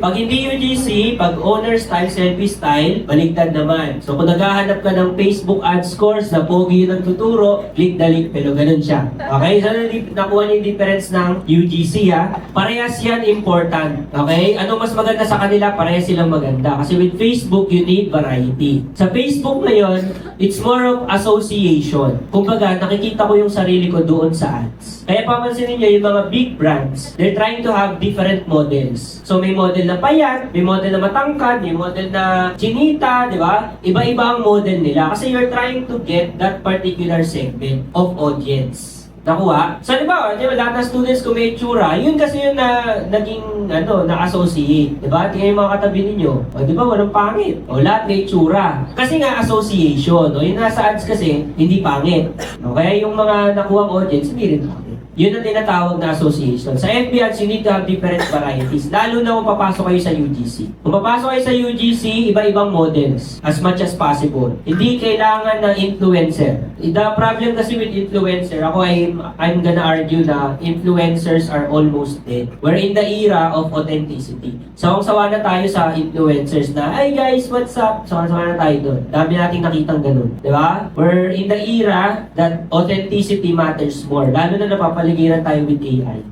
Pag hindi UGC, pag owner style, selfie style, baligtad naman. So kung naghahanap ka ng Facebook ads course na pogi yung nagtuturo, click the link below. Ganun siya. Okay? So nakuha niyo yung difference ng UGC ha. Parehas yan important. Okay? Ano mas maganda sa kanila? Parehas silang maganda. Kasi with Facebook, you need variety. Sa Facebook ngayon, it's more of association. Kumbaga, nakikita ko yung sarili ko doon sa ads. Kaya pamansin niyo yung mga big brands, they're trying to have different models. So may model na payat, may model na matangkad, may model na chinita, di ba? Iba-iba ang model nila kasi you're trying to get that particular segment of audience. Nakuha? So, di ba, lahat ng students kung may tsura, yun kasi yung naging, na-associate. Di ba? Tingnan yung mga katabi ninyo. O, di ba, walang pangit. O, lahat may tsura. Kasi nga, association. O, yung nasa ads kasi, hindi pangit. O, kaya yung mga nakuha audience, hindi rin pangit. Yun ang tinatawag na association. Sa FB ads, you need to have different varieties. Lalo na kung papasok kayo sa UGC. Kung papasok kayo sa UGC, iba-ibang models as much as possible. Hindi kailangan ng influencer. The problem kasi with influencer, I'm gonna argue na influencers are almost dead. We're in the era of authenticity. So kung sawa na tayo sa influencers na, "Hey guys, what's up?" So sawa na tayo doon. Dami nating nakitang ganun. Diba? We're in the era that authenticity matters more. Lalo na napapaligiran tayo with AI.